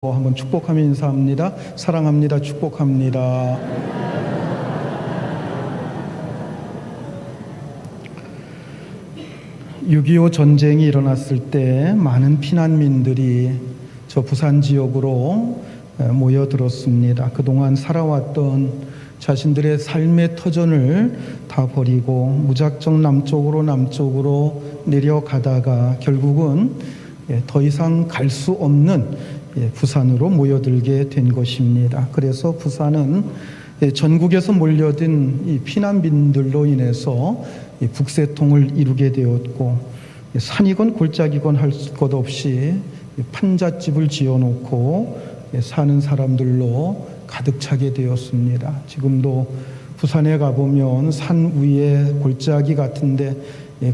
한번 축복하며 인사합니다. 사랑합니다. 축복합니다. 6.25 전쟁이 일어났을 때 많은 피난민들이 저 부산 지역으로 모여들었습니다. 그동안 살아왔던 자신들의 삶의 터전을 다 버리고 무작정 남쪽으로 내려가다가 결국은 더 이상 갈 수 없는 부산으로 모여들게 된 것입니다. 그래서 부산은 전국에서 몰려든 이 피난민들로 인해서 북새통을 이루게 되었고, 산이건 골짜기건 할 것 없이 판잣집을 지어놓고 사는 사람들로 가득 차게 되었습니다. 지금도 부산에 가보면 산 위에 골짜기 같은데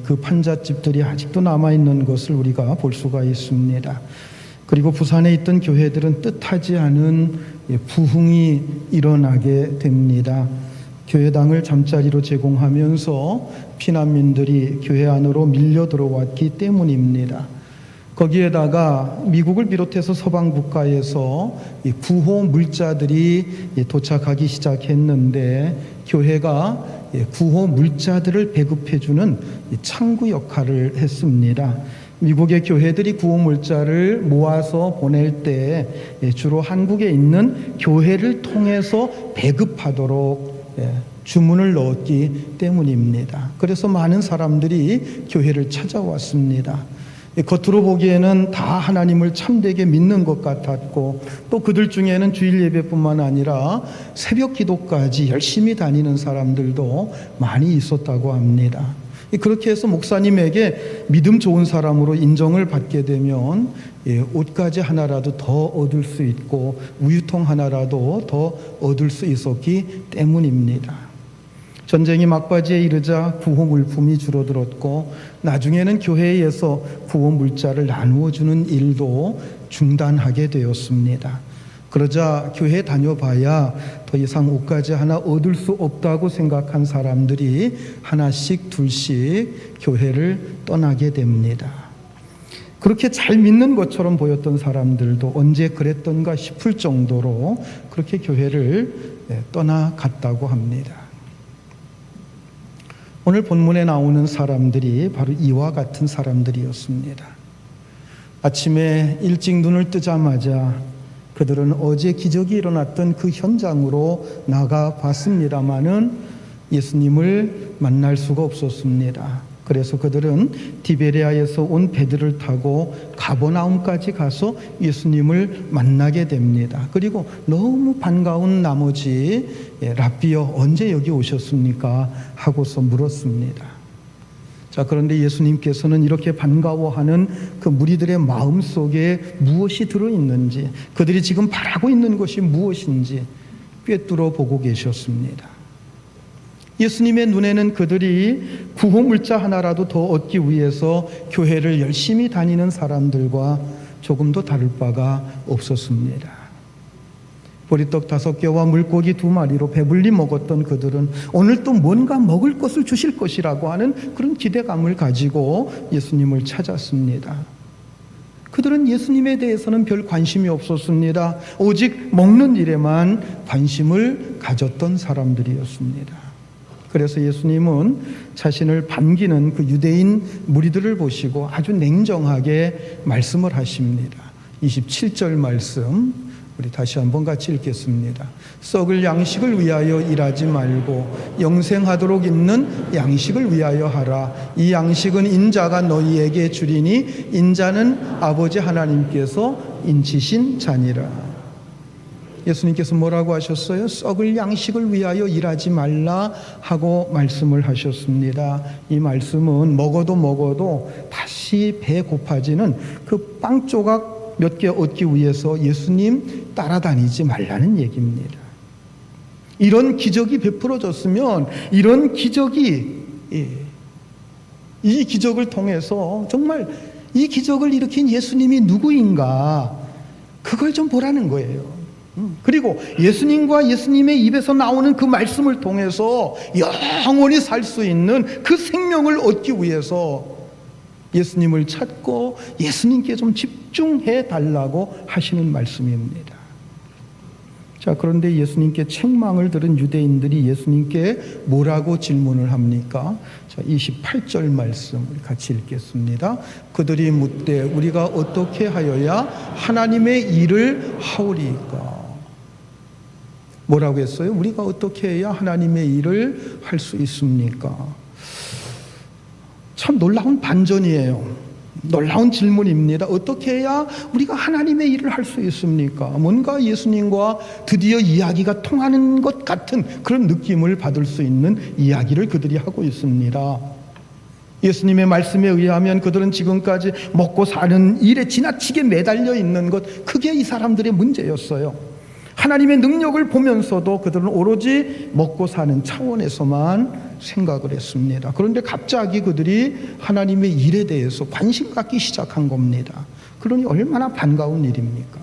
그 판잣집들이 아직도 남아있는 것을 우리가 볼 수가 있습니다. 그리고 부산에 있던 교회들은 뜻하지 않은 부흥이 일어나게 됩니다. 교회당을 잠자리로 제공하면서 피난민들이 교회 안으로 밀려 들어왔기 때문입니다. 거기에다가 미국을 비롯해서 서방 국가에서 구호 물자들이 도착하기 시작했는데, 교회가 구호 물자들을 배급해주는 창구 역할을 했습니다. 미국의 교회들이 구호 물자를 모아서 보낼 때 주로 한국에 있는 교회를 통해서 배급하도록 주문을 넣었기 때문입니다. 그래서 많은 사람들이 교회를 찾아왔습니다. 겉으로 보기에는 다 하나님을 참되게 믿는 것 같았고, 또 그들 중에는 주일 예배뿐만 아니라 새벽 기도까지 열심히 다니는 사람들도 많이 있었다고 합니다. 그렇게 해서 목사님에게 믿음 좋은 사람으로 인정을 받게 되면 옷가지 하나라도 더 얻을 수 있고 우유통 하나라도 더 얻을 수 있었기 때문입니다. 전쟁이 막바지에 이르자 구호 물품이 줄어들었고, 나중에는 교회에서 구호 물자를 나누어 주는 일도 중단하게 되었습니다. 그러자 교회 다녀봐야 더 이상 옷가지 하나 얻을 수 없다고 생각한 사람들이 하나씩 둘씩 교회를 떠나게 됩니다. 그렇게 잘 믿는 것처럼 보였던 사람들도 언제 그랬던가 싶을 정도로 그렇게 교회를 떠나갔다고 합니다. 오늘 본문에 나오는 사람들이 바로 이와 같은 사람들이었습니다. 아침에 일찍 눈을 뜨자마자 그들은 어제 기적이 일어났던 그 현장으로 나가 봤습니다마는 예수님을 만날 수가 없었습니다. 그래서 그들은 디베레아에서 온 배들을 타고 가버나움까지 가서 예수님을 만나게 됩니다. 그리고 너무 반가운 나머지 랍비여 언제 여기 오셨습니까? 하고서 물었습니다. 자, 그런데 예수님께서는 이렇게 반가워하는 그 무리들의 마음 속에 무엇이 들어있는지, 그들이 지금 바라고 있는 것이 무엇인지 꿰뚫어 보고 계셨습니다. 예수님의 눈에는 그들이 구호 물자 하나라도 더 얻기 위해서 교회를 열심히 다니는 사람들과 조금도 다를 바가 없었습니다. 보리떡 5개와 물고기 2마리로 배불리 먹었던 그들은 오늘 또 뭔가 먹을 것을 주실 것이라고 하는 그런 기대감을 가지고 예수님을 찾았습니다. 그들은 예수님에 대해서는 별 관심이 없었습니다. 오직 먹는 일에만 관심을 가졌던 사람들이었습니다. 그래서 예수님은 자신을 반기는 그 유대인 무리들을 보시고 아주 냉정하게 말씀을 하십니다. 27절 말씀 우리 다시 한번 같이 읽겠습니다. 썩을 양식을 위하여 일하지 말고 영생하도록 있는 양식을 위하여 하라. 이 양식은 인자가 너희에게 주리니 인자는 아버지 하나님께서 인치신 자니라. 예수님께서 뭐라고 하셨어요? 썩을 양식을 위하여 일하지 말라 하고 말씀을 하셨습니다. 이 말씀은 먹어도 다시 배 고파지는 그 빵 조각 몇 개 얻기 위해서 예수님 따라다니지 말라는 얘기입니다. 이런 기적이 베풀어졌으면 이런 기적이 이 기적을 통해서 정말 이 기적을 일으킨 예수님이 누구인가 그걸 좀 보라는 거예요. 그리고 예수님과 예수님의 입에서 나오는 그 말씀을 통해서 영원히 살 수 있는 그 생명을 얻기 위해서 예수님을 찾고 예수님께 좀 집중해 달라고 하시는 말씀입니다. 자, 그런데 예수님께 책망을 들은 유대인들이 예수님께 뭐라고 질문을 합니까? 자, 28절 말씀 우리 같이 읽겠습니다. 그들이 묻되 우리가 어떻게 하여야 하나님의 일을 하오리까? 뭐라고 했어요? 우리가 어떻게 해야 하나님의 일을 할 수 있습니까? 참 놀라운 반전이에요. 놀라운 질문입니다. 어떻게 해야 우리가 하나님의 일을 할 수 있습니까? 뭔가 예수님과 드디어 이야기가 통하는 것 같은 그런 느낌을 받을 수 있는 이야기를 그들이 하고 있습니다. 예수님의 말씀에 의하면 그들은 지금까지 먹고 사는 일에 지나치게 매달려 있는 것, 그게 이 사람들의 문제였어요. 하나님의 능력을 보면서도 그들은 오로지 먹고 사는 차원에서만 생각을 했습니다. 그런데 갑자기 그들이 하나님의 일에 대해서 관심 갖기 시작한 겁니다. 그러니 얼마나 반가운 일입니까?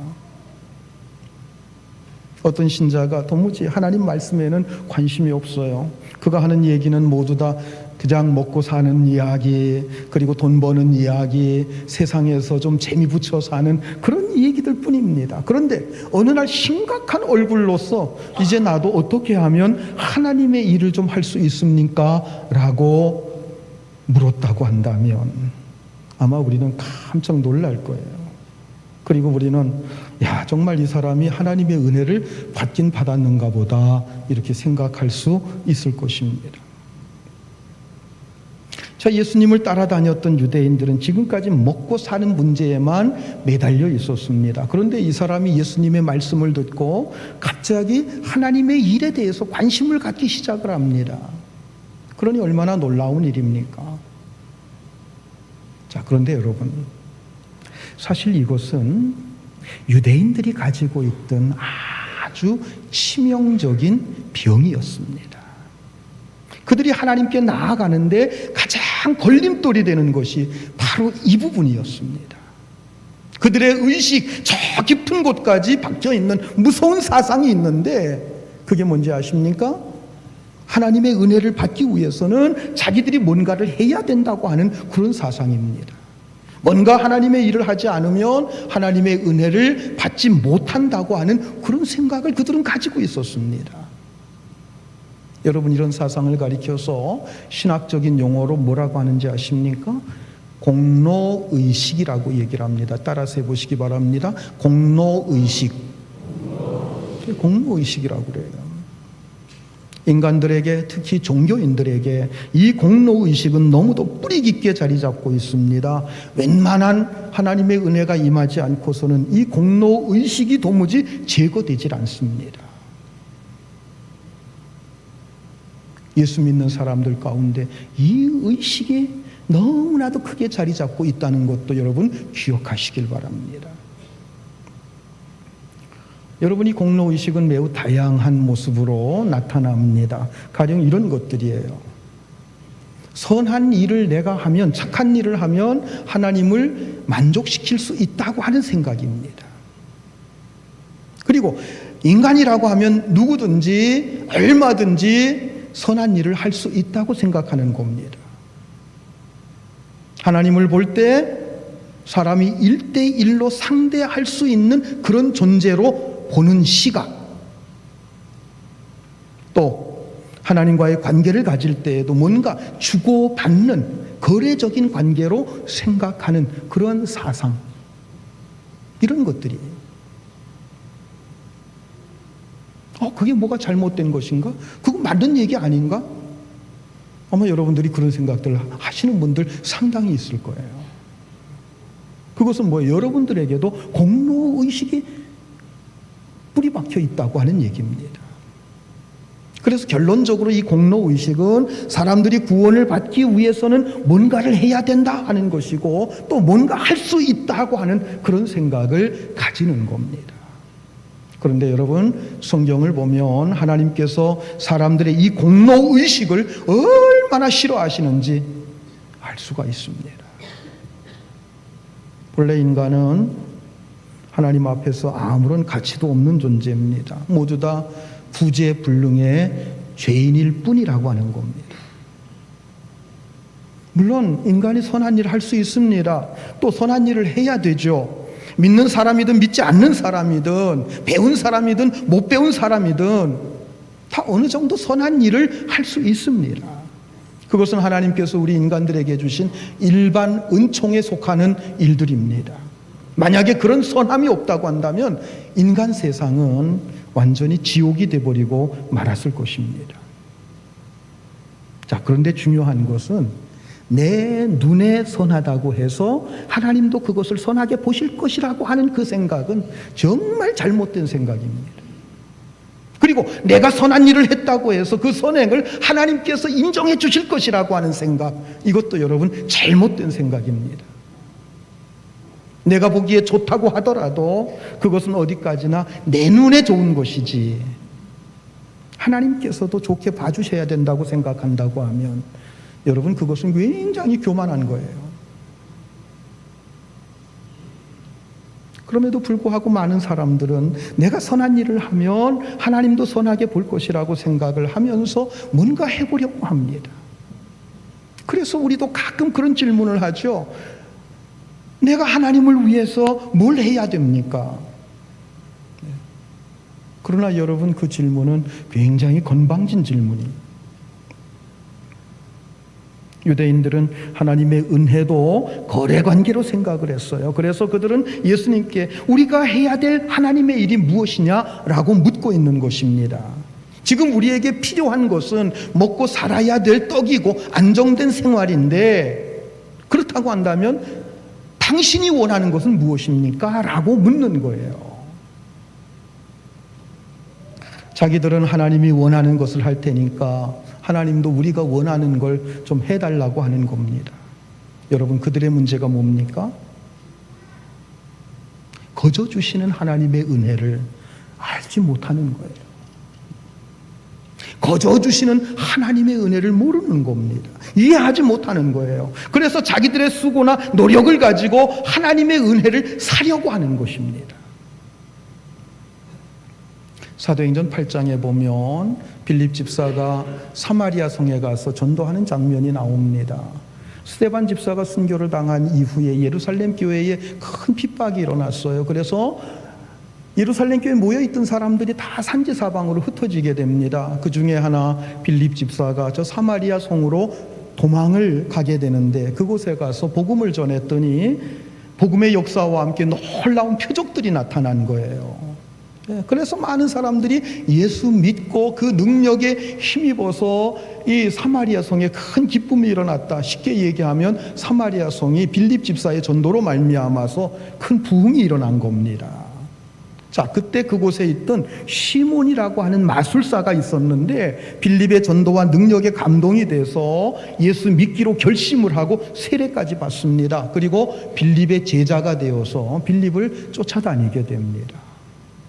어떤 신자가 도무지 하나님 말씀에는 관심이 없어요. 그가 하는 얘기는 모두 다 그냥 먹고 사는 이야기, 그리고 돈 버는 이야기, 세상에서 좀 재미 붙여 사는 그런 얘기들 뿐입니다. 그런데 어느 날 심각한 얼굴로서 이제 나도 어떻게 하면 하나님의 일을 좀 할 수 있습니까? 라고 물었다고 한다면 아마 우리는 깜짝 놀랄 거예요. 그리고 우리는 야, 정말 이 사람이 하나님의 은혜를 받긴 받았는가 보다 이렇게 생각할 수 있을 것입니다. 자, 예수님을 따라다녔던 유대인들은 지금까지 먹고 사는 문제에만 매달려 있었습니다. 그런데 이 사람이 예수님의 말씀을 듣고 갑자기 하나님의 일에 대해서 관심을 갖기 시작을 합니다. 그러니 얼마나 놀라운 일입니까? 자, 그런데 여러분, 사실 이것은 유대인들이 가지고 있던 아주 치명적인 병이었습니다. 그들이 하나님께 나아가는데 가장 걸림돌이 되는 것이 바로 이 부분이었습니다. 그들의 의식, 저 깊은 곳까지 박혀 있는 무서운 사상이 있는데 그게 뭔지 아십니까? 하나님의 은혜를 받기 위해서는 자기들이 뭔가를 해야 된다고 하는 그런 사상입니다. 뭔가 하나님의 일을 하지 않으면 하나님의 은혜를 받지 못한다고 하는 그런 생각을 그들은 가지고 있었습니다. 여러분, 이런 사상을 가리켜서 신학적인 용어로 뭐라고 하는지 아십니까? 공로의식이라고 얘기를 합니다. 따라서 해보시기 바랍니다. 공로의식. 공로의식이라고 그래요. 인간들에게, 특히 종교인들에게 이 공로의식은 너무도 뿌리 깊게 자리 잡고 있습니다. 웬만한 하나님의 은혜가 임하지 않고서는 이 공로의식이 도무지 제거되질 않습니다. 예수 믿는 사람들 가운데 이 의식이 너무나도 크게 자리 잡고 있다는 것도 여러분 기억하시길 바랍니다. 여러분, 이 공로의식은 매우 다양한 모습으로 나타납니다. 가령 이런 것들이에요. 선한 일을 내가 하면, 착한 일을 하면 하나님을 만족시킬 수 있다고 하는 생각입니다. 그리고 인간이라고 하면 누구든지 얼마든지 선한 일을 할 수 있다고 생각하는 겁니다. 하나님을 볼 때 사람이 1대1로 상대할 수 있는 그런 존재로 보는 시각, 또 하나님과의 관계를 가질 때에도 뭔가 주고받는 거래적인 관계로 생각하는 그런 사상, 이런 것들이에요. 그게 뭐가 잘못된 것인가? 그거 맞는 얘기 아닌가? 아마 여러분들이 그런 생각들을 하시는 분들 상당히 있을 거예요. 그것은 뭐예요? 여러분들에게도 공로의식이 뿌리 박혀 있다고 하는 얘기입니다. 그래서 결론적으로 이 공로의식은 사람들이 구원을 받기 위해서는 뭔가를 해야 된다 하는 것이고 또 뭔가 할 수 있다고 하는 그런 생각을 가지는 겁니다. 그런데 여러분, 성경을 보면 하나님께서 사람들의 이 공로의식을 얼마나 싫어하시는지 알 수가 있습니다. 본래 인간은 하나님 앞에서 아무런 가치도 없는 존재입니다. 모두 다 구제불능의 죄인일 뿐이라고 하는 겁니다. 물론 인간이 선한 일을 할 수 있습니다. 또 선한 일을 해야 되죠. 믿는 사람이든 믿지 않는 사람이든 배운 사람이든 못 배운 사람이든 다 어느 정도 선한 일을 할 수 있습니다. 그것은 하나님께서 우리 인간들에게 주신 일반 은총에 속하는 일들입니다. 만약에 그런 선함이 없다고 한다면 인간 세상은 완전히 지옥이 되어버리고 말았을 것입니다. 자, 그런데 중요한 것은 내 눈에 선하다고 해서 하나님도 그것을 선하게 보실 것이라고 하는 그 생각은 정말 잘못된 생각입니다. 그리고 내가 선한 일을 했다고 해서 그 선행을 하나님께서 인정해 주실 것이라고 하는 생각, 이것도 여러분 잘못된 생각입니다. 내가 보기에 좋다고 하더라도 그것은 어디까지나 내 눈에 좋은 것이지 하나님께서도 좋게 봐주셔야 된다고 생각한다고 하면 여러분 그것은 굉장히 교만한 거예요. 그럼에도 불구하고 많은 사람들은 내가 선한 일을 하면 하나님도 선하게 볼 것이라고 생각을 하면서 뭔가 해보려고 합니다. 그래서 우리도 가끔 그런 질문을 하죠. 내가 하나님을 위해서 뭘 해야 됩니까? 그러나 여러분 그 질문은 굉장히 건방진 질문입니다. 유대인들은 하나님의 은혜도 거래관계로 생각을 했어요. 그래서 그들은 예수님께 우리가 해야 될 하나님의 일이 무엇이냐라고 묻고 있는 것입니다. 지금 우리에게 필요한 것은 먹고 살아야 될 떡이고 안정된 생활인데 그렇다고 한다면 당신이 원하는 것은 무엇입니까? 라고 묻는 거예요. 자기들은 하나님이 원하는 것을 할 테니까 하나님도 우리가 원하는 걸 좀 해달라고 하는 겁니다. 여러분 그들의 문제가 뭡니까? 거저 주시는 하나님의 은혜를 알지 못하는 거예요. 거저 주시는 하나님의 은혜를 모르는 겁니다. 이해하지 못하는 거예요. 그래서 자기들의 수고나 노력을 가지고 하나님의 은혜를 사려고 하는 것입니다. 사도행전 8장에 보면 빌립 집사가 사마리아 성에 가서 전도하는 장면이 나옵니다. 스데반 집사가 순교를 당한 이후에 예루살렘 교회에 큰 핍박이 일어났어요. 그래서 예루살렘 교회에 모여있던 사람들이 다 산지사방으로 흩어지게 됩니다. 그 중에 하나 빌립 집사가 저 사마리아 성으로 도망을 가게 되는데 그곳에 가서 복음을 전했더니 복음의 역사와 함께 놀라운 표적들이 나타난 거예요. 그래서 많은 사람들이 예수 믿고 그 능력에 힘입어서 이 사마리아 성에 큰 기쁨이 일어났다. 쉽게 얘기하면 사마리아 성이 빌립 집사의 전도로 말미암아서 큰 부흥이 일어난 겁니다. 자, 그때 그곳에 있던 시몬이라고 하는 마술사가 있었는데 빌립의 전도와 능력에 감동이 돼서 예수 믿기로 결심을 하고 세례까지 받습니다. 그리고 빌립의 제자가 되어서 빌립을 쫓아다니게 됩니다.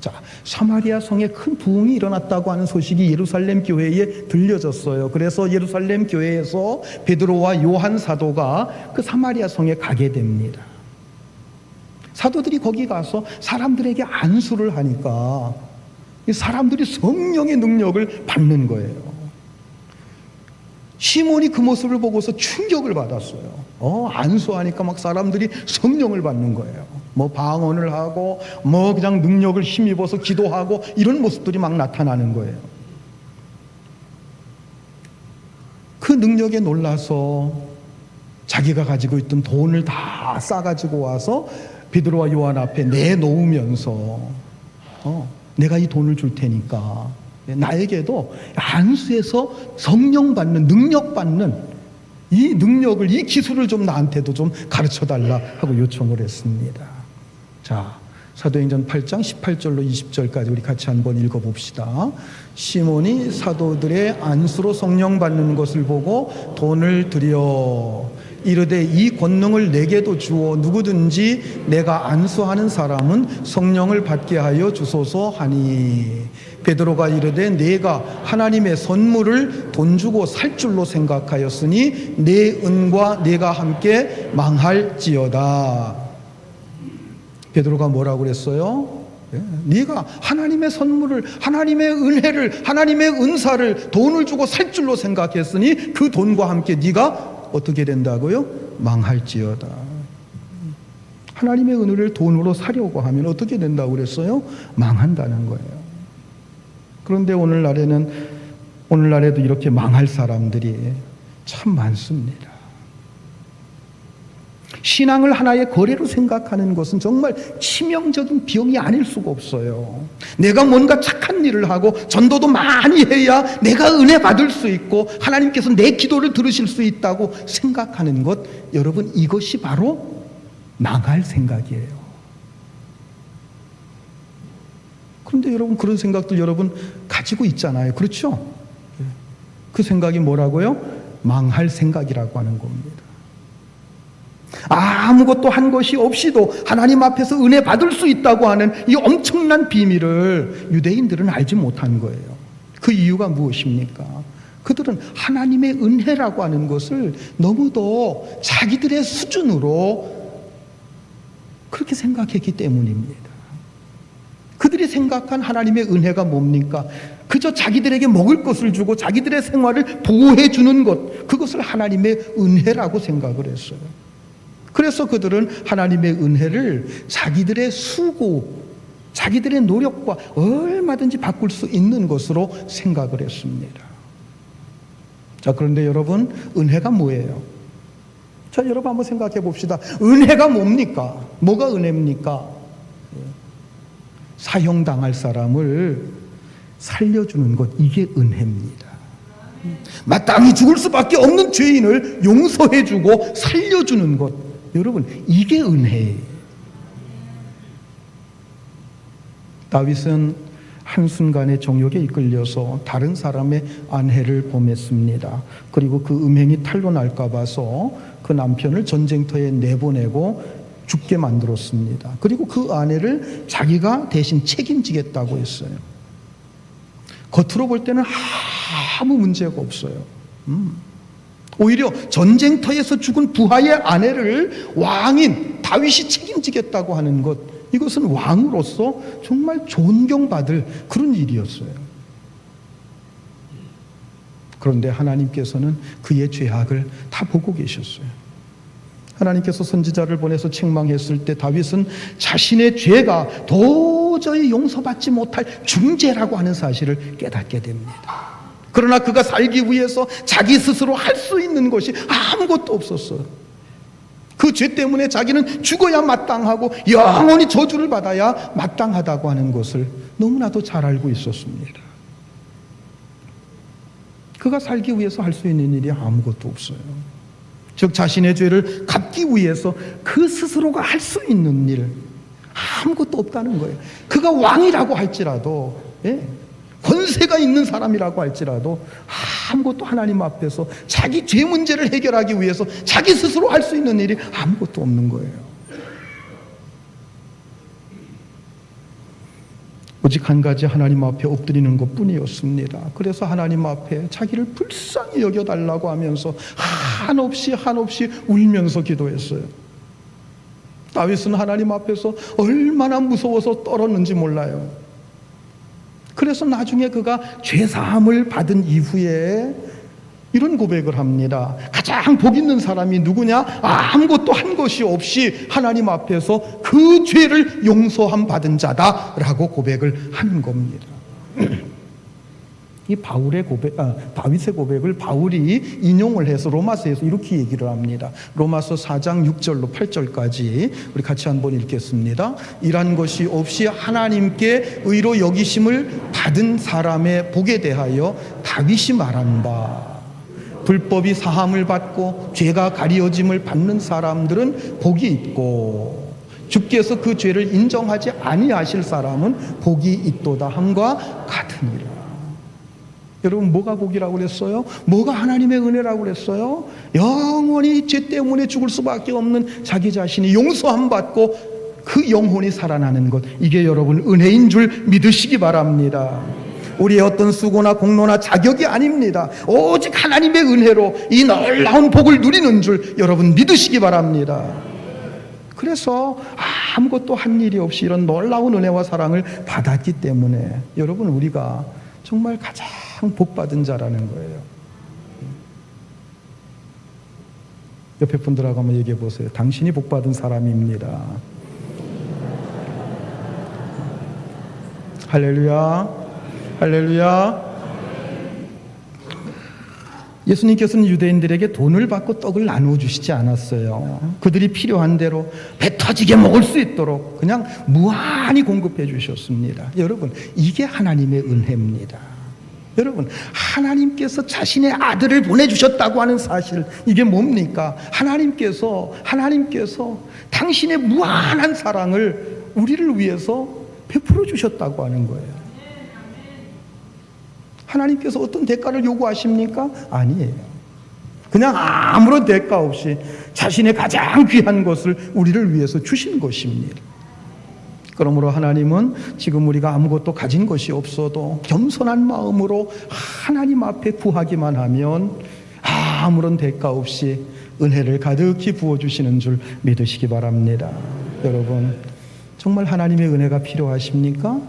자, 사마리아 성에 큰 부흥이 일어났다고 하는 소식이 예루살렘 교회에 들려졌어요. 그래서 예루살렘 교회에서 베드로와 요한 사도가 그 사마리아 성에 가게 됩니다. 사도들이 거기 가서 사람들에게 안수를 하니까 사람들이 성령의 능력을 받는 거예요. 시몬이 그 모습을 보고서 충격을 받았어요. 안수하니까 막 사람들이 성령을 받는 거예요. 뭐 방언을 하고 뭐 그냥 능력을 힘입어서 기도하고 이런 모습들이 막 나타나는 거예요. 그 능력에 놀라서 자기가 가지고 있던 돈을 다 싸가지고 와서 베드로와 요한 앞에 내놓으면서 내가 이 돈을 줄 테니까 나에게도 안수에서 성령 받는 능력 받는 이 능력을 이 기술을 좀 나한테도 좀 가르쳐달라 하고 요청을 했습니다. 자, 사도행전 8장 18절로 20절까지 우리 같이 한번 읽어봅시다. 시몬이 사도들의 안수로 성령 받는 것을 보고 돈을 드려 이르되 이 권능을 내게도 주어 누구든지 내가 안수하는 사람은 성령을 받게 하여 주소서 하니 베드로가 이르되 내가 하나님의 선물을 돈 주고 살 줄로 생각하였으니 내 은과 내가 함께 망할지어다. 베드로가 뭐라고 그랬어요? 네가 하나님의 선물을, 하나님의 은혜를, 하나님의 은사를 돈을 주고 살 줄로 생각했으니 그 돈과 함께 네가 어떻게 된다고요? 망할지어다. 하나님의 은혜를 돈으로 사려고 하면 어떻게 된다고 그랬어요? 망한다는 거예요. 그런데 오늘날에도 이렇게 망할 사람들이 참 많습니다. 신앙을 하나의 거래로 생각하는 것은 정말 치명적인 병이 아닐 수가 없어요. 내가 뭔가 착한 일을 하고 전도도 많이 해야 내가 은혜 받을 수 있고 하나님께서 내 기도를 들으실 수 있다고 생각하는 것, 여러분, 이것이 바로 망할 생각이에요. 그런데 여러분, 그런 생각들 여러분 가지고 있잖아요. 그렇죠? 그 생각이 뭐라고요? 망할 생각이라고 하는 겁니다. 아무것도 한 것이 없이도 하나님 앞에서 은혜 받을 수 있다고 하는 이 엄청난 비밀을 유대인들은 알지 못한 거예요. 그 이유가 무엇입니까? 그들은 하나님의 은혜라고 하는 것을 너무도 자기들의 수준으로 그렇게 생각했기 때문입니다. 그들이 생각한 하나님의 은혜가 뭡니까? 그저 자기들에게 먹을 것을 주고 자기들의 생활을 보호해 주는 것, 그것을 하나님의 은혜라고 생각을 했어요. 그래서 그들은 하나님의 은혜를 자기들의 수고, 자기들의 노력과 얼마든지 바꿀 수 있는 것으로 생각을 했습니다. 자, 그런데 여러분, 은혜가 뭐예요? 자, 여러분 한번 생각해 봅시다. 은혜가 뭡니까? 뭐가 은혜입니까? 사형당할 사람을 살려주는 것, 이게 은혜입니다. 마땅히 죽을 수밖에 없는 죄인을 용서해주고 살려주는 것, 여러분, 이게 은혜예요. 다윗은 한순간의 정욕에 이끌려서 다른 사람의 아내를 범했습니다. 그리고 그 음행이 탄로 날까 봐서 그 남편을 전쟁터에 내보내고 죽게 만들었습니다. 그리고 그 아내를 자기가 대신 책임지겠다고 했어요. 겉으로 볼 때는 아무 문제가 없어요. 오히려 전쟁터에서 죽은 부하의 아내를 왕인 다윗이 책임지겠다고 하는 것, 이것은 왕으로서 정말 존경받을 그런 일이었어요. 그런데 하나님께서는 그의 죄악을 다 보고 계셨어요. 하나님께서 선지자를 보내서 책망했을 때 다윗은 자신의 죄가 도저히 용서받지 못할 중죄라고 하는 사실을 깨닫게 됩니다. 그러나 그가 살기 위해서 자기 스스로 할 수 있는 것이 아무것도 없었어요. 그 죄 때문에 자기는 죽어야 마땅하고 영원히 저주를 받아야 마땅하다고 하는 것을 너무나도 잘 알고 있었습니다. 그가 살기 위해서 할 수 있는 일이 아무것도 없어요. 즉 자신의 죄를 갚기 위해서 그 스스로가 할 수 있는 일 아무것도 없다는 거예요. 그가 왕이라고 할지라도, 권세가 있는 사람이라고 할지라도 아무것도 하나님 앞에서 자기 죄 문제를 해결하기 위해서 자기 스스로 할 수 있는 일이 아무것도 없는 거예요. 오직 한 가지 하나님 앞에 엎드리는 것뿐이었습니다. 그래서 하나님 앞에 자기를 불쌍히 여겨달라고 하면서 한없이 울면서 기도했어요. 다윗은 하나님 앞에서 얼마나 무서워서 떨었는지 몰라요. 그래서 나중에 그가 죄사함을 받은 이후에 이런 고백을 합니다. 가장 복 있는 사람이 누구냐? 아무것도 한 것이 없이 하나님 앞에서 그 죄를 용서함 받은 자다라고 고백을 하는 겁니다. 이 다윗의 고백을 바울이 인용을 해서 로마서에서 이렇게 얘기를 합니다. 로마서 4장 6절로 8절까지 우리 같이 한번 읽겠습니다. 이란 것이 없이 하나님께 의로 여기심을 받은 사람의 복에 대하여 다윗이 말한 바, 불법이 사함을 받고 죄가 가리어짐을 받는 사람들은 복이 있고 주께서 그 죄를 인정하지 아니하실 사람은 복이 있도다 함과 같으니라. 여러분, 뭐가 복이라고 그랬어요? 뭐가 하나님의 은혜라고 그랬어요? 영원히 죄 때문에 죽을 수밖에 없는 자기 자신이 용서함 받고 그 영혼이 살아나는 것, 이게 여러분 은혜인 줄 믿으시기 바랍니다. 우리의 어떤 수고나 공로나 자격이 아닙니다. 오직 하나님의 은혜로 이 놀라운 복을 누리는 줄 여러분 믿으시기 바랍니다. 그래서 아무것도 한 일이 없이 이런 놀라운 은혜와 사랑을 받았기 때문에 여러분, 우리가 정말 가장 복받은 자라는 거예요. 옆에 분들하고 한번 얘기해 보세요. 당신이 복받은 사람입니다. 할렐루야, 할렐루야. 예수님께서는 유대인들에게 돈을 받고 떡을 나누어 주시지 않았어요. 그들이 필요한 대로 배 터지게 먹을 수 있도록 그냥 무한히 공급해 주셨습니다. 여러분, 이게 하나님의 은혜입니다. 여러분, 하나님께서 자신의 아들을 보내주셨다고 하는 사실, 이게 뭡니까? 하나님께서 당신의 무한한 사랑을 우리를 위해서 베풀어 주셨다고 하는 거예요. 하나님께서 어떤 대가를 요구하십니까? 아니에요. 그냥 아무런 대가 없이 자신의 가장 귀한 것을 우리를 위해서 주신 것입니다. 그러므로 하나님은 지금 우리가 아무것도 가진 것이 없어도 겸손한 마음으로 하나님 앞에 구하기만 하면 아무런 대가 없이 은혜를 가득히 부어주시는 줄 믿으시기 바랍니다. 여러분, 정말 하나님의 은혜가 필요하십니까?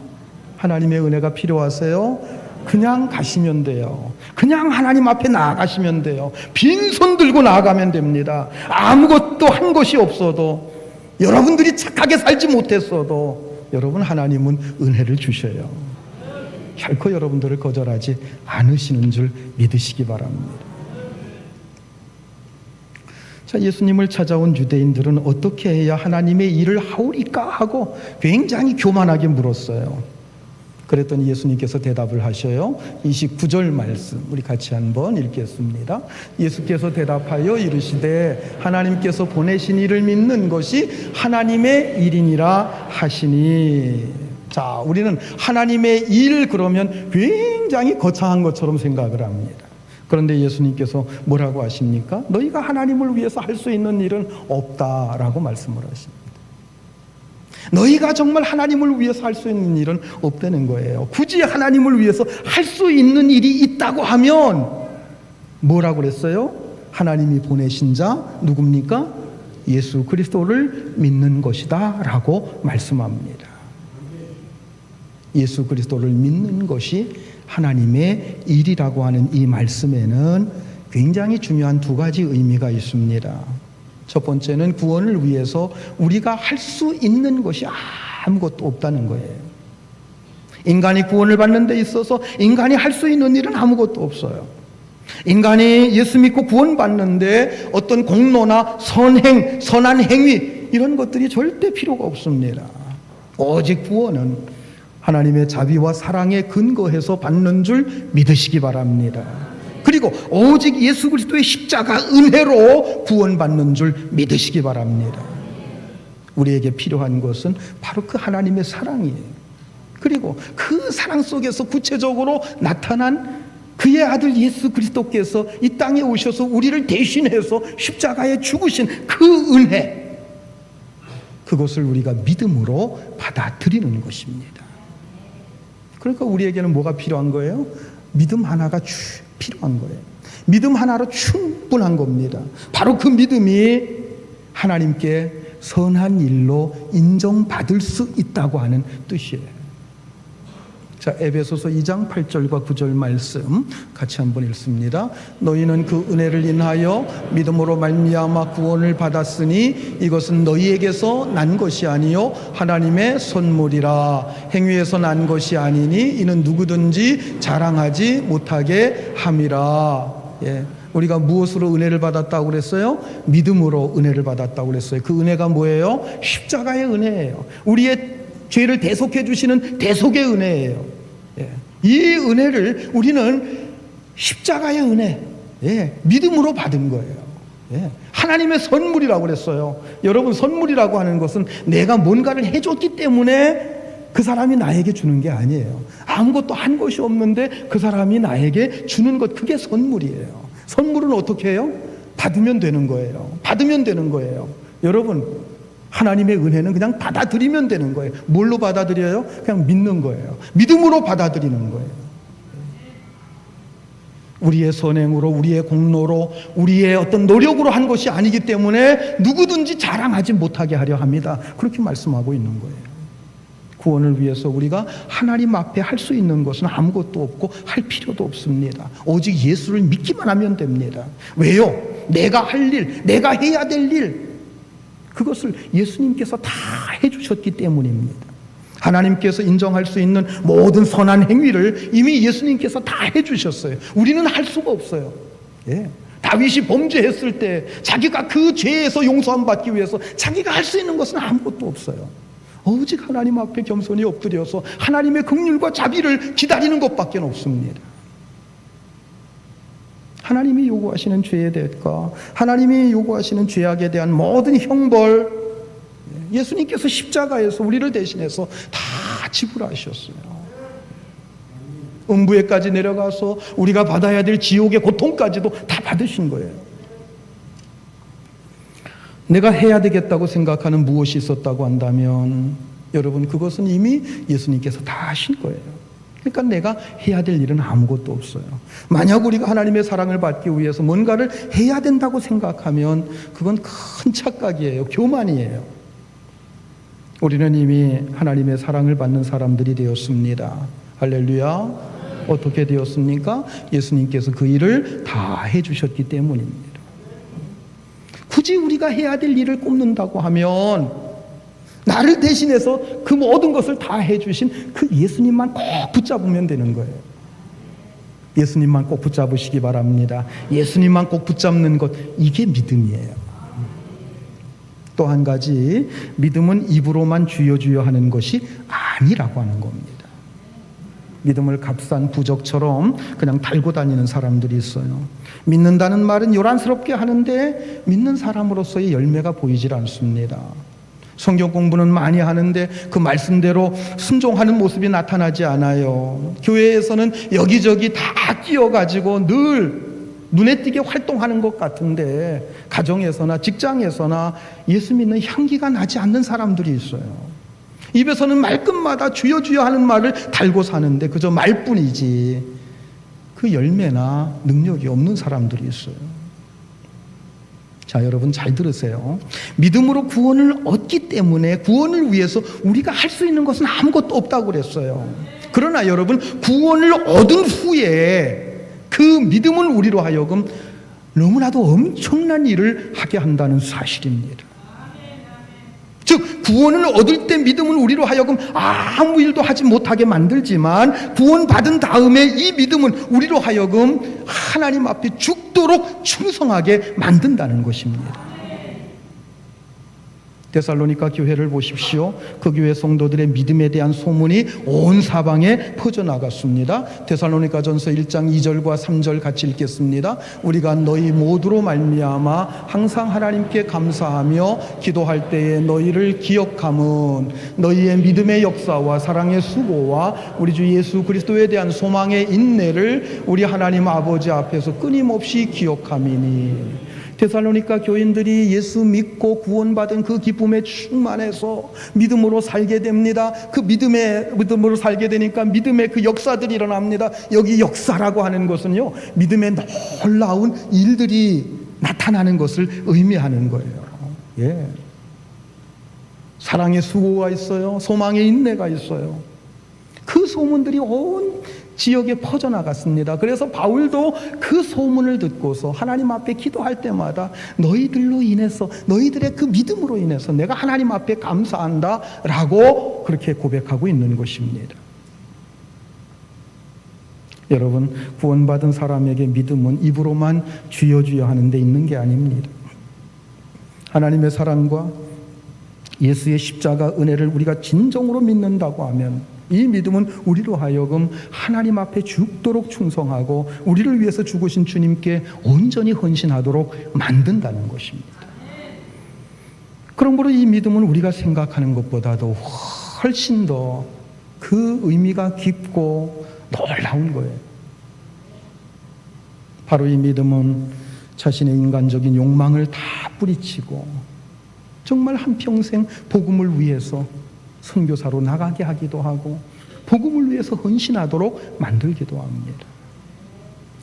하나님의 은혜가 필요하세요? 그냥 가시면 돼요. 그냥 하나님 앞에 나아가시면 돼요. 빈손 들고 나아가면 됩니다. 아무것도 한 것이 없어도, 여러분들이 착하게 살지 못했어도 여러분, 하나님은 은혜를 주셔요. 결코 여러분들을 거절하지 않으시는 줄 믿으시기 바랍니다. 자, 예수님을 찾아온 유대인들은 어떻게 해야 하나님의 일을 하오리까 하고 굉장히 교만하게 물었어요. 그랬더니 예수님께서 대답을 하셔요. 29절 말씀 우리 같이 한번 읽겠습니다. 예수께서 대답하여 이르시되 하나님께서 보내신 이를 믿는 것이 하나님의 일이니라 하시니. 자, 우리는 하나님의 일 그러면 굉장히 거창한 것처럼 생각을 합니다. 그런데 예수님께서 뭐라고 하십니까? 너희가 하나님을 위해서 할 수 있는 일은 없다라고 말씀을 하십니다. 너희가 정말 하나님을 위해서 할 수 있는 일은 없다는 거예요. 굳이 하나님을 위해서 할 수 있는 일이 있다고 하면 뭐라고 그랬어요? 하나님이 보내신 자 누굽니까? 예수 그리스도를 믿는 것이다 라고 말씀합니다. 예수 그리스도를 믿는 것이 하나님의 일이라고 하는 이 말씀에는 굉장히 중요한 두 가지 의미가 있습니다. 첫 번째는 구원을 위해서 우리가 할 수 있는 것이 아무것도 없다는 거예요. 인간이 구원을 받는 데 있어서 인간이 할 수 있는 일은 아무것도 없어요. 인간이 예수 믿고 구원받는데 어떤 공로나 선행, 선한 행위 이런 것들이 절대 필요가 없습니다. 오직 구원은 하나님의 자비와 사랑에 근거해서 받는 줄 믿으시기 바랍니다. 그리고 오직 예수 그리스도의 십자가 은혜로 구원받는 줄 믿으시기 바랍니다. 우리에게 필요한 것은 바로 그 하나님의 사랑이에요. 그리고 그 사랑 속에서 구체적으로 나타난 그의 아들 예수 그리스도께서 이 땅에 오셔서 우리를 대신해서 십자가에 죽으신 그 은혜, 그것을 우리가 믿음으로 받아들이는 것입니다. 그러니까 우리에게는 뭐가 필요한 거예요? 믿음 하나가 필요한 거예요. 믿음 하나로 충분한 겁니다. 바로 그 믿음이 하나님께 선한 일로 인정받을 수 있다고 하는 뜻이에요. 자, 에베소서 2장 8절과 9절 말씀 같이 한번 읽습니다. 너희는 그 은혜를 인하여 믿음으로 말미암아 구원을 받았으니 이것은 너희에게서 난 것이 아니요 하나님의 선물이라. 행위에서 난 것이 아니니 이는 누구든지 자랑하지 못하게 함이라. 예. 우리가 무엇으로 은혜를 받았다고 그랬어요? 믿음으로 은혜를 받았다고 그랬어요. 그 은혜가 뭐예요? 십자가의 은혜예요. 우리의 죄를 대속해 주시는 대속의 은혜예요. 예. 이 은혜를 우리는 십자가의 은혜, 믿음으로 받은 거예요. 하나님의 선물이라고 그랬어요. 여러분, 선물이라고 하는 것은 내가 뭔가를 해줬기 때문에 그 사람이 나에게 주는 게 아니에요. 아무것도 한 것이 없는데 그 사람이 나에게 주는 것, 그게 선물이에요. 선물은 어떻게 해요? 받으면 되는 거예요. 받으면 되는 거예요. 여러분, 하나님의 은혜는 그냥 받아들이면 되는 거예요. 뭘로 받아들여요? 그냥 믿는 거예요. 믿음으로 받아들이는 거예요. 우리의 선행으로, 우리의 공로로, 우리의 어떤 노력으로 한 것이 아니기 때문에 누구든지 자랑하지 못하게 하려 합니다. 그렇게 말씀하고 있는 거예요. 구원을 위해서 우리가 하나님 앞에 할 수 있는 것은 아무것도 없고 할 필요도 없습니다. 오직 예수를 믿기만 하면 됩니다. 왜요? 내가 할 일, 내가 해야 될 일, 그것을 예수님께서 다 해주셨기 때문입니다. 하나님께서 인정할 수 있는 모든 선한 행위를 이미 예수님께서 다 해주셨어요. 우리는 할 수가 없어요. 예. 다윗이 범죄했을 때 자기가 그 죄에서 용서함 받기 위해서 자기가 할 수 있는 것은 아무것도 없어요. 오직 하나님 앞에 겸손히 엎드려서 하나님의 긍휼과 자비를 기다리는 것밖에 없습니다. 하나님이 요구하시는 죄에 대해서, 하나님이 요구하시는 죄악에 대한 모든 형벌, 예수님께서 십자가에서 우리를 대신해서 다 지불하셨어요. 음부에까지 내려가서 우리가 받아야 될 지옥의 고통까지도 다 받으신 거예요. 내가 해야 되겠다고 생각하는 무엇이 있었다고 한다면 여러분, 그것은 이미 예수님께서 다 하신 거예요. 그러니까 내가 해야 될 일은 아무것도 없어요. 만약 우리가 하나님의 사랑을 받기 위해서 뭔가를 해야 된다고 생각하면 그건 큰 착각이에요. 교만이에요. 우리는 이미 하나님의 사랑을 받는 사람들이 되었습니다. 할렐루야. 어떻게 되었습니까? 예수님께서 그 일을 다 해주셨기 때문입니다. 굳이 우리가 해야 될 일을 꼽는다고 하면 나를 대신해서 그 모든 것을 다 해주신 그 예수님만 꼭 붙잡으면 되는 거예요. 예수님만 꼭 붙잡으시기 바랍니다. 예수님만 꼭 붙잡는 것, 이게 믿음이에요. 또 한 가지, 믿음은 입으로만 주여 주여 하는 것이 아니라고 하는 겁니다. 믿음을 값싼 부적처럼 그냥 달고 다니는 사람들이 있어요. 믿는다는 말은 요란스럽게 하는데 믿는 사람으로서의 열매가 보이질 않습니다. 성경 공부는 많이 하는데 그 말씀대로 순종하는 모습이 나타나지 않아요. 교회에서는 여기저기 다 끼어가지고 늘 눈에 띄게 활동하는 것 같은데 가정에서나 직장에서나 예수 믿는 향기가 나지 않는 사람들이 있어요. 입에서는 말끝마다 주여 주여 하는 말을 달고 사는데 그저 말뿐이지 그 열매나 능력이 없는 사람들이 있어요. 자, 여러분 잘 들으세요. 믿음으로 구원을 얻기 때문에 구원을 위해서 우리가 할 수 있는 것은 아무것도 없다고 그랬어요. 그러나 여러분, 구원을 얻은 후에 그 믿음은 우리로 하여금 너무나도 엄청난 일을 하게 한다는 사실입니다. 즉, 구원을 얻을 때 믿음은 우리로 하여금 아무 일도 하지 못하게 만들지만 구원받은 다음에 이 믿음은 우리로 하여금 하나님 앞에 죽도록 충성하게 만든다는 것입니다. 데살로니가 교회를 보십시오. 그 교회 성도들의 믿음에 대한 소문이 온 사방에 퍼져나갔습니다. 데살로니가전서 1장 2절과 3절 같이 읽겠습니다. 우리가 너희 모두로 말미암아 항상 하나님께 감사하며 기도할 때에 너희를 기억함은 너희의 믿음의 역사와 사랑의 수고와 우리 주 예수 그리스도에 대한 소망의 인내를 우리 하나님 아버지 앞에서 끊임없이 기억함이니. 데살로니가 교인들이 예수 믿고 구원받은 그 기쁨에 충만해서 믿음으로 살게 됩니다. 그 믿음으로 살게 되니까 믿음의 그 역사들이 일어납니다. 여기 역사라고 하는 것은요, 믿음의 놀라운 일들이 나타나는 것을 의미하는 거예요. 예. 사랑의 수고가 있어요. 소망의 인내가 있어요. 그 소문들이 온 지역에 퍼져나갔습니다. 그래서 바울도 그 소문을 듣고서 하나님 앞에 기도할 때마다 너희들로 인해서, 너희들의 그 믿음으로 인해서 내가 하나님 앞에 감사한다 라고 그렇게 고백하고 있는 것입니다. 여러분, 구원받은 사람에게 믿음은 입으로만 주여 주여 하는 데 있는 게 아닙니다. 하나님의 사랑과 예수의 십자가 은혜를 우리가 진정으로 믿는다고 하면 이 믿음은 우리로 하여금 하나님 앞에 죽도록 충성하고 우리를 위해서 죽으신 주님께 온전히 헌신하도록 만든다는 것입니다. 그러므로 이 믿음은 우리가 생각하는 것보다도 훨씬 더 그 의미가 깊고 놀라운 거예요. 바로 이 믿음은 자신의 인간적인 욕망을 다 뿌리치고 정말 한평생 복음을 위해서 선교사로 나가게 하기도 하고 복음을 위해서 헌신하도록 만들기도 합니다.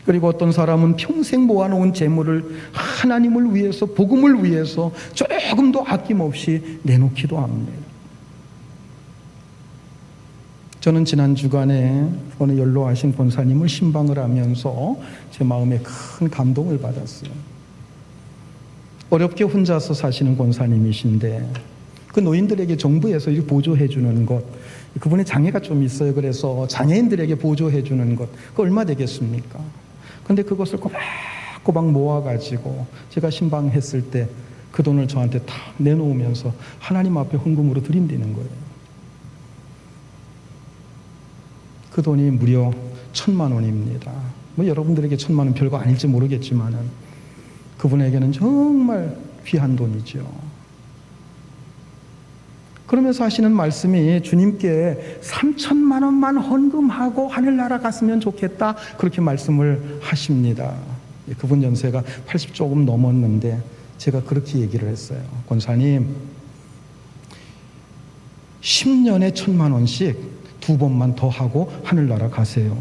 그리고 어떤 사람은 평생 모아놓은 재물을 하나님을 위해서, 복음을 위해서 조금도 아낌없이 내놓기도 합니다. 저는 지난 주간에 어느 연로하신 권사님을 신방을 하면서 제 마음에 큰 감동을 받았어요. 어렵게 혼자서 사시는 권사님이신데 그 노인들에게 정부에서 이렇게 보조해 주는 것, 그분의 장애가 좀 있어요. 그래서 장애인들에게 보조해 주는 것, 그 얼마 되겠습니까? 근데 그것을 꼬박꼬박 모아가지고 제가 신방했을 때 그 돈을 저한테 다 내놓으면서 하나님 앞에 헌금으로 드린다는 거예요. 그 돈이 무려 1,000만 원입니다. 뭐 여러분들에게 1,000만 원 별거 아닐지 모르겠지만은 그분에게는 정말 귀한 돈이죠. 그러면서 하시는 말씀이 주님께 3,000만 원만 헌금하고 하늘나라 갔으면 좋겠다, 그렇게 말씀을 하십니다. 그분 연세가 80 조금 넘었는데 제가 그렇게 얘기를 했어요. 권사님, 10년에 1,000만 원씩 2번만 더 하고 하늘나라 가세요.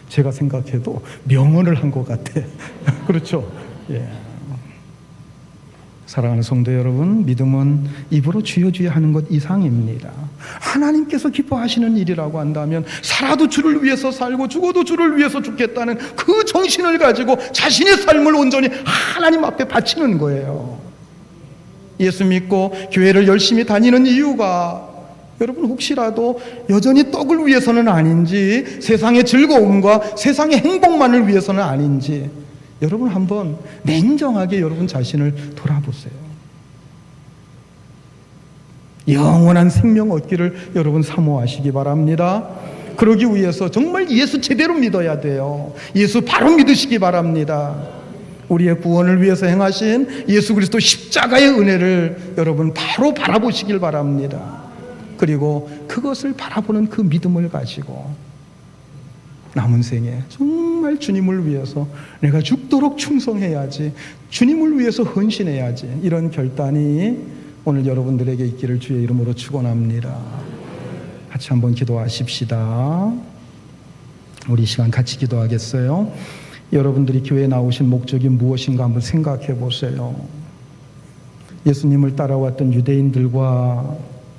제가 생각해도 명언을 한 것 같아. 그렇죠? 예. 사랑하는 성도 여러분, 믿음은 입으로 주여 주여 하는 것 이상입니다. 하나님께서 기뻐하시는 일이라고 한다면 살아도 주를 위해서 살고 죽어도 주를 위해서 죽겠다는 그 정신을 가지고 자신의 삶을 온전히 하나님 앞에 바치는 거예요. 예수 믿고 교회를 열심히 다니는 이유가 여러분 혹시라도 여전히 떡을 위해서는 아닌지, 세상의 즐거움과 세상의 행복만을 위해서는 아닌지, 여러분 한번 냉정하게 여러분 자신을 돌아보세요. 영원한 생명 얻기를 여러분 사모하시기 바랍니다. 그러기 위해서 정말 예수 제대로 믿어야 돼요. 예수 바로 믿으시기 바랍니다. 우리의 구원을 위해서 행하신 예수 그리스도 십자가의 은혜를 여러분 바로 바라보시길 바랍니다. 그리고 그것을 바라보는 그 믿음을 가지고 남은 생에 정말 주님을 위해서 내가 죽도록 충성해야지, 주님을 위해서 헌신해야지, 이런 결단이 오늘 여러분들에게 있기를 주의 이름으로 축원합니다. 같이 한번 기도하십시다. 우리 시간 같이 기도하겠어요? 여러분들이 교회에 나오신 목적이 무엇인가 한번 생각해 보세요. 예수님을 따라왔던 유대인들과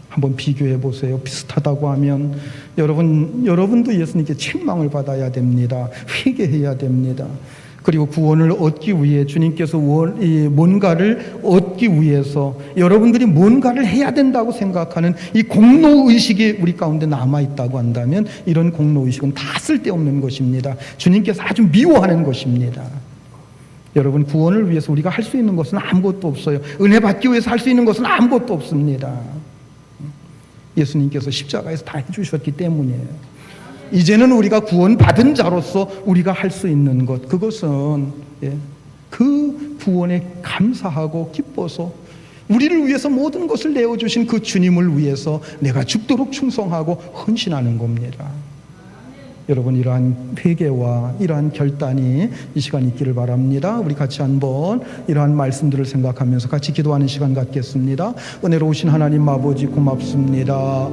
한번 비교해 보세요. 비슷하다고 하면 여러분도 예수님께 책망을 받아야 됩니다. 회개해야 됩니다. 그리고 구원을 얻기 위해 주님께서 뭔가를 얻기 위해서 여러분들이 뭔가를 해야 된다고 생각하는 이 공로의식이 우리 가운데 남아있다고 한다면 이런 공로의식은 다 쓸데없는 것입니다. 주님께서 아주 미워하는 것입니다. 여러분, 구원을 위해서 우리가 할 수 있는 것은 아무것도 없어요. 은혜 받기 위해서 할 수 있는 것은 아무것도 없습니다. 예수님께서 십자가에서 다 해주셨기 때문이에요. 이제는 우리가 구원받은 자로서 우리가 할 수 있는 것, 그것은 그 구원에 감사하고 기뻐서 우리를 위해서 모든 것을 내어주신 그 주님을 위해서 내가 죽도록 충성하고 헌신하는 겁니다. 여러분, 이러한 회개와 이러한 결단이 이 시간 있기를 바랍니다. 우리 같이 한번 이러한 말씀들을 생각하면서 같이 기도하는 시간 갖겠습니다. 은혜로우신 하나님 아버지 고맙습니다.